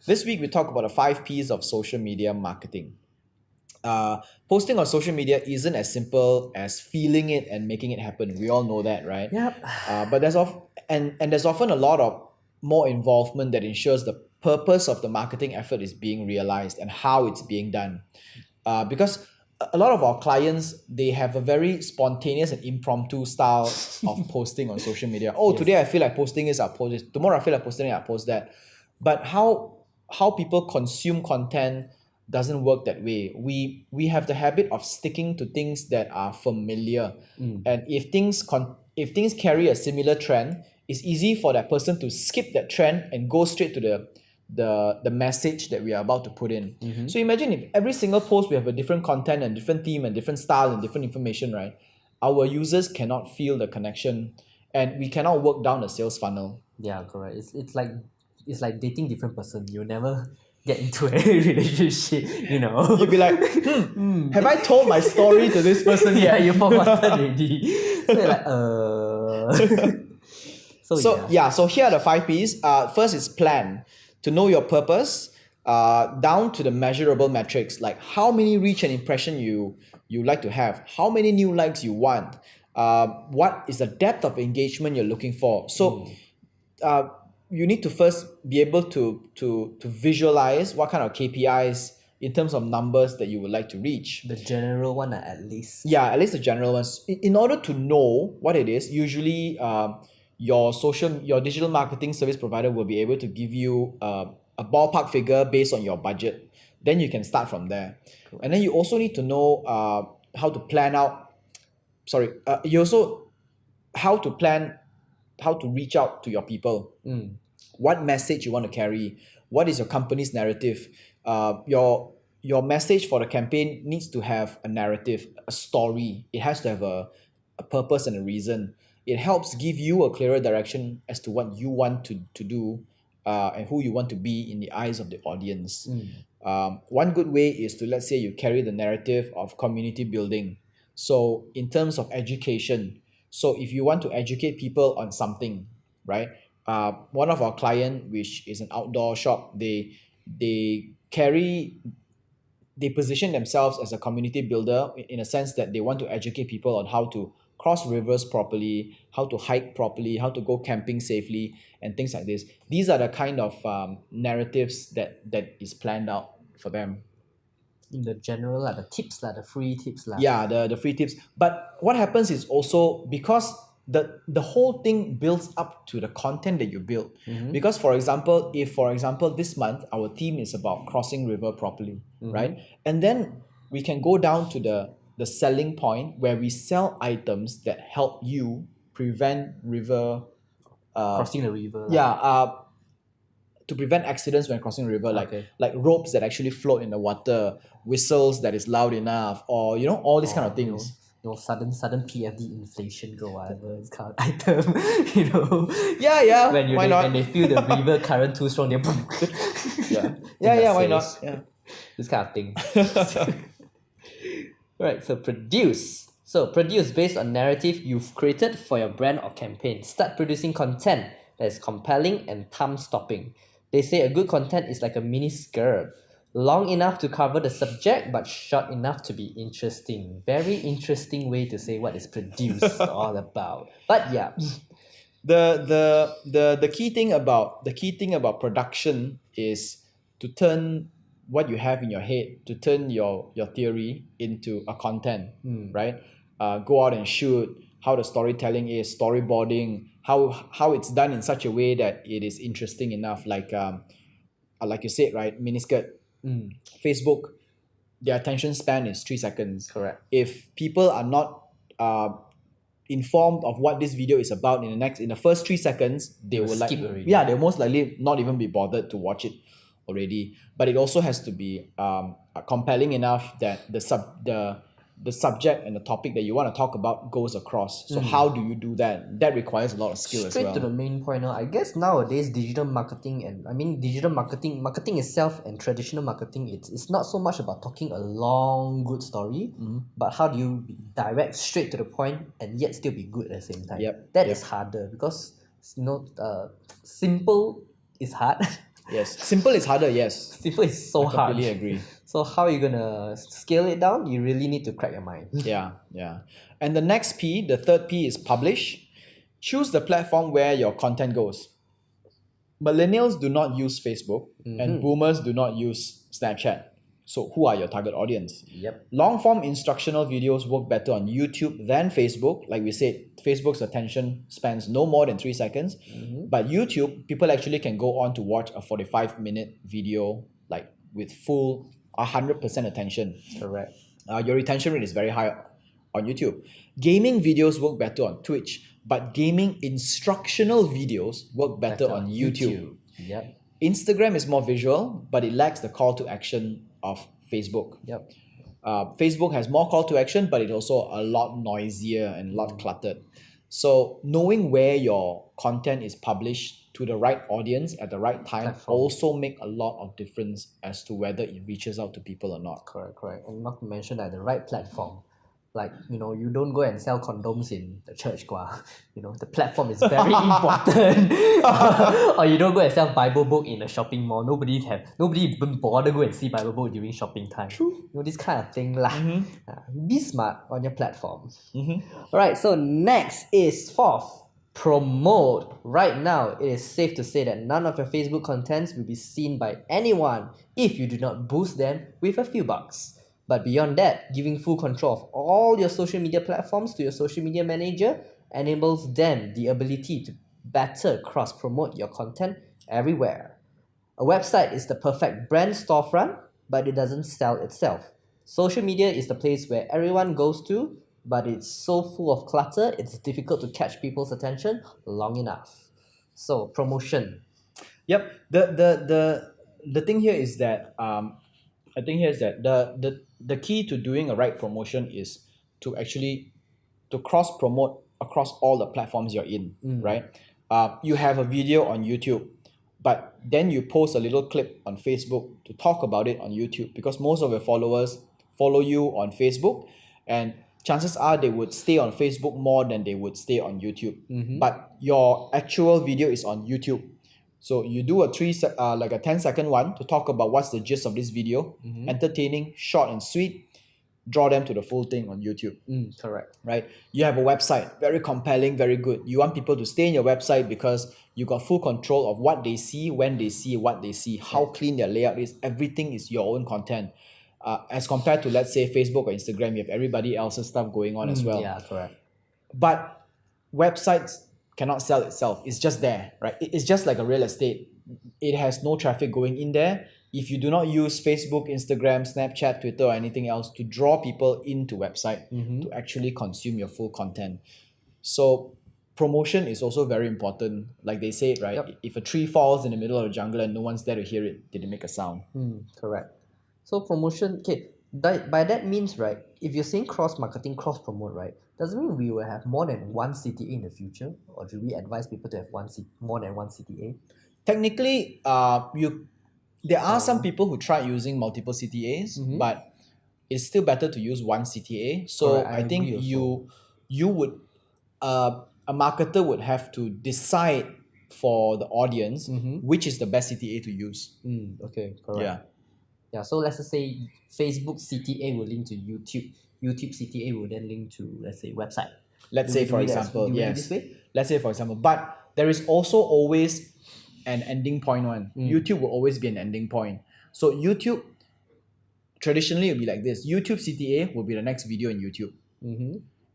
This week we talk about the 5 Ps of social media marketing. Posting on social media isn't as simple as feeling it and making it happen. We all know that, right? Yep. But there's often a lot of more involvement that ensures the purpose of the marketing effort is being realized and how it's being done. Because a lot of our clients, they have a very spontaneous and impromptu style of posting on social media. Oh, Yes. today I feel like posting this, I'll post this. Tomorrow I feel like posting it, I'll post that. But how people consume content doesn't work that way. We have the habit of sticking to things that are familiar. And if things carry a similar trend, it's easy for that person to skip that trend and go straight to the message that we are about to put in. So imagine if every single post we have a different content and different theme and different style and different information, right? Our users cannot feel the connection and we cannot work down the sales funnel. Yeah, correct. It's like dating different person. You'll never get into a relationship, you know. You'd be like, have I told my story to this person Yeah, yet? you forgot already. So you're like, So here are the 5 Ps. First is plan. To know your purpose, down to the measurable metrics, like how many reach and impression you like to have, how many new likes you want, what is the depth of engagement you're looking for. So you need to first be able to visualize what kind of KPIs in terms of numbers that you would like to reach. the general one at least. Yeah, at least the general ones. In order to know what it is, usually your digital marketing service provider will be able to give you a ballpark figure based on your budget. Then you can start from there. And then you also need to know how to plan out. You also how to plan how to reach out to your people. What message you want to carry, what is your company's narrative. Your message for the campaign needs to have a narrative, a story. It has to have a purpose and a reason. It helps give you a clearer direction as to what you want to do and who you want to be in the eyes of the audience. One good way is to, let's say, you carry the narrative of community building. So in terms of education, so if you want to educate people on something, right? One of our client, which is an outdoor shop, they position themselves as a community builder in a sense that they want to educate people on how to cross rivers properly, how to hike properly, how to go camping safely, and things like this. These are the kind of narratives that is planned out for them. In the general, the tips, the free tips. Yeah, the free tips. But what happens is also because the whole thing builds up to the content that you build. Because for example, if this month our theme is about crossing river properly, right? And then we can go down to the selling point where we sell items that help you prevent river Crossing the river. to prevent accidents when crossing the river, Okay. like ropes that actually float in the water, whistles that is loud enough, or all these kind of things. Sudden PFD inflation go whatever this kind of item, you know. Yeah, why not? When they feel the river current too strong, they boom. Yeah, why not? Sales. Yeah. This kind of thing. Right, so produce. So produce based on narrative you've created for your brand or campaign. Start producing content that is compelling and thumb-stopping. They say a good content is like a mini skirt. Long enough to cover the subject, but short enough to be interesting. Very interesting way to say what is produced all about. But yeah. The key thing about production is to turn what you have in your head, to turn your theory into a content, right? Go out and shoot, how the storytelling is, storyboarding, how it's done in such a way that it is interesting enough, like you said, right? Miniskirt. Facebook, their attention span is 3 seconds. Correct. If people are not informed of what this video is about in the first 3 seconds, they will skip already. they'll most likely not even be bothered to watch it already. But it also has to be compelling enough that the subject and the topic that you want to talk about goes across. So how do you do that? That requires a lot of skill Straight as well. to the main point now. I guess nowadays digital marketing marketing itself and traditional marketing, it's not so much about talking a long good story, but how do you be direct straight to the point and yet still be good at the same time. That is harder because simple is hard. Yes. Simple is harder, yes. Simple is so I hard. completely agree. So how are you gonna scale it down? You really need to crack your mind. Yeah, yeah. And the next P, the third P is publish. Choose the platform where your content goes. Millennials do not use Facebook and boomers do not use Snapchat. So who are your target audience? Yep. Long form instructional videos work better on YouTube than Facebook. Like we said, Facebook's attention spans no more than 3 seconds. But YouTube, people actually can go on to watch a 45-minute video like with full 100% attention. Correct. Your retention rate is very high on YouTube. Gaming videos work better on Twitch, but gaming instructional videos work better on YouTube. Yep. Instagram is more visual, but it lacks the call to action of Facebook. Yep. Facebook has more call to action, but it's also a lot noisier and a lot cluttered. So knowing where your content is published to the right audience at the right time Platform. also make a lot of difference as to whether it reaches out to people or not. Correct. And not to mention that the right platform. Like, you don't go and sell condoms in the church, the platform is very important. Or you don't go and sell Bible book in a shopping mall. Nobody even bother go and see Bible book during shopping time. True. This kind of thing lah. Be smart on your platform. Alright, so next is fourth. Promote. Right now, it is safe to say that none of your Facebook contents will be seen by anyone if you do not boost them with a few bucks. But beyond that, giving full control of all your social media platforms to your social media manager enables them the ability to better cross-promote your content everywhere. A website is the perfect brand storefront, but it doesn't sell itself. Social media is the place where everyone goes to, but it's so full of clutter, it's difficult to catch people's attention long enough. So, promotion. Yep. The thing here is that the key to doing a right promotion is to actually to cross promote across all the platforms you're in, right? You have a video on YouTube, but then you post a little clip on Facebook to talk about it on YouTube because most of your followers follow you on Facebook, and chances are they would stay on Facebook more than they would stay on YouTube. But your actual video is on YouTube. So you do a 10-second one to talk about what's the gist of this video, entertaining, short and sweet, draw them to the full thing on YouTube. Correct. Right? You have a website, very compelling, very good. You want people to stay in your website because you got full control of what they see, when they see, what they see, how clean their layout is. Everything is your own content. As compared to, let's say, Facebook or Instagram, you have everybody else's stuff going on as well. Yeah, correct. But websites cannot sell itself. It's just there, right? It's just like a real estate. It has no traffic going in there. If you do not use Facebook, Instagram, Snapchat, Twitter, or anything else to draw people into website to actually consume your full content. So promotion is also very important. Like they say, right? Yep. If a tree falls in the middle of the jungle and no one's there to hear it, did it make a sound? Correct. So promotion, okay, by that means, right, if you're saying cross-marketing, cross-promote, right, doesn't mean we will have more than one CTA in the future? Or do we advise people to have more than one CTA? Technically, there are some people who try using multiple CTAs, but it's still better to use one CTA. So Correct, I I think agree also. you would a marketer would have to decide for the audience which is the best CTA to use. Okay, correct. Yeah, so let's just say Facebook CTA will link to YouTube. YouTube CTA will then link to, let's say, website. Let's say, for example, do we do yes. this way? Let's say, for example, but there is also always an ending point one. YouTube will always be an ending point. So YouTube, traditionally, will be like this. YouTube CTA will be the next video in YouTube.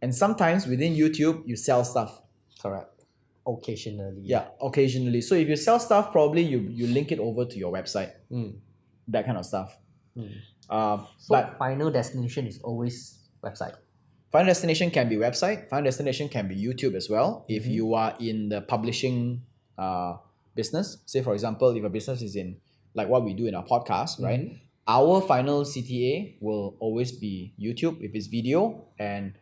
And sometimes within YouTube, you sell stuff. Correct. Occasionally. Yeah, occasionally. So if you sell stuff, probably you link it over to your website. That kind of stuff. So But final destination is always website. final destination can be website. Final destination can be YouTube as well. If you are in the publishing business, say for example, if a business is in like what we do in our podcast, right? Our final CTA will always be YouTube if it's video and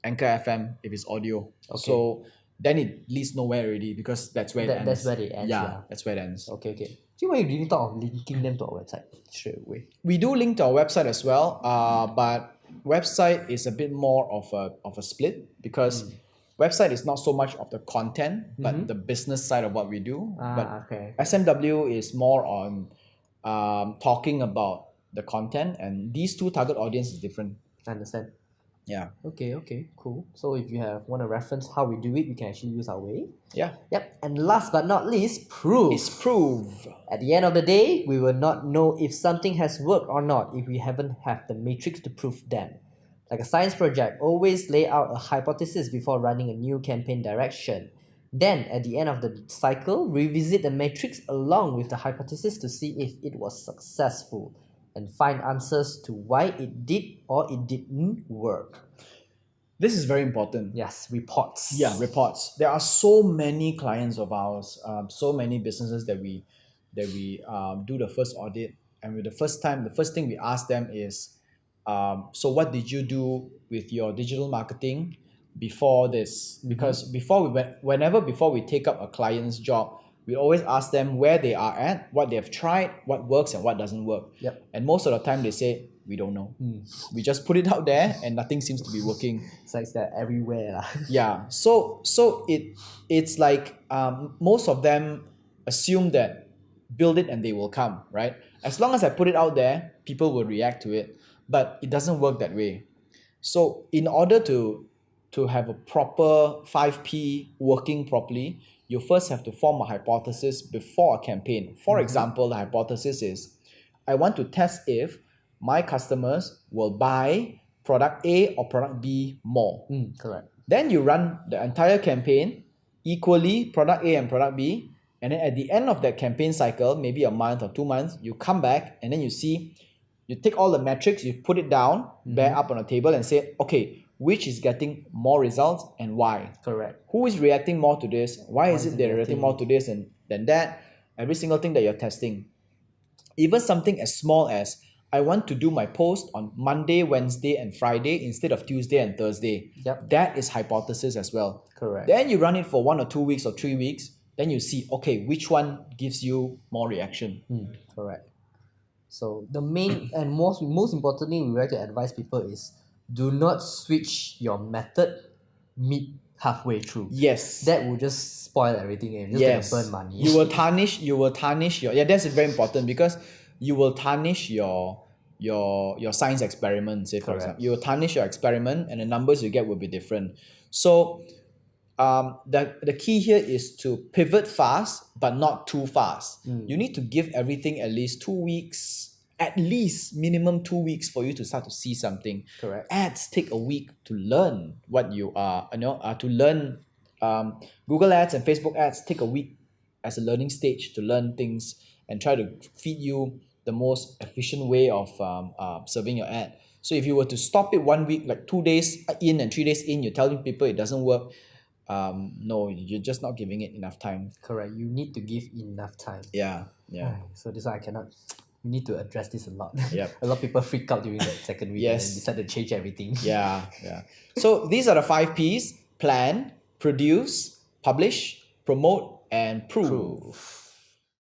Anchor FM if it's audio. Okay. So then it leads nowhere already because that's where it ends. That's where it ends. Yeah, that's where it ends. Okay. So why you didn't thought of linking them to our website straight away? We do link to our website as well, but website is a bit more of a split because Website is not so much of the content, but the business side of what we do. But Okay. SMW is more on talking about the content, and these two target audience is different. I understand. Yeah. Okay, cool. So if you want to reference how we do it, you can actually use our way. Yeah. Yep. And last but not least, proof. It's proof. At the end of the day, we will not know if something has worked or not if we haven't have the matrix to prove them. Like a science project, always lay out a hypothesis before running a new campaign direction. Then, at the end of the cycle, revisit the matrix along with the hypothesis to see if it was successful and find answers to why it did or it didn't work. This is very important. Yes, reports. Yeah, reports. There are so many clients of ours, so many businesses that we do the first audit, and with the first thing we ask them is, so what did you do with your digital marketing before this? Because before we take up a client's job, we always ask them where they are at, what they have tried, what works and what doesn't work. Yep. And most of the time they say, we don't know. We just put it out there and nothing seems to be working. It's like that everywhere. Yeah. So it's like most of them assume that build it and they will come, right? As long as I put it out there, people will react to it. But it doesn't work that way. So in order to have a proper 5P working properly, you first have to form a hypothesis before a campaign. For example, the hypothesis is, I want to test if my customers will buy product A or product B more. Correct. Then you run the entire campaign equally, product A and product B, and then at the end of that campaign cycle, maybe a month or 2 months, you come back and then you see, you take all the metrics, you put it down, bear up on a table and say, okay, which is getting more results and why? Correct. Who is reacting more to this? Why is it they're reacting more to this and than that? Every single thing that you're testing. Even something as small as, I want to do my post on Monday, Wednesday, and Friday instead of Tuesday and Thursday. Yep. That is hypothesis as well. Correct. Then you run it for 1 or 2 weeks or 3 weeks. Then you see, okay, which one gives you more reaction? Correct. So the main and most importantly, we like to advise people is do not switch your method halfway through. Yes. That will just spoil everything and just Yes. gonna burn money. You will tarnish your, yeah, that's very important because you will tarnish your science experiment, say for Correct. example. You will tarnish your experiment and the numbers you get will be different. So the key here is to pivot fast but not too fast. You need to give everything at least 2 weeks, at least minimum 2 weeks for you to start to see something. Correct. Ads take a week to learn what you are, to learn. Google ads and Facebook ads take a week as a learning stage to learn things and try to feed you the most efficient way of serving your ad. So if you were to stop it 1 week, like 2 days in and 3 days in, you're telling people it doesn't work, no, you're just not giving it enough time. Correct. You need to give enough time. Yeah. So this one I cannot. We need to address this a lot. Yep. A lot of people freak out during that second week Yes. and decide to change everything. Yeah. So these are the 5 Ps: plan, produce, publish, promote, and prove.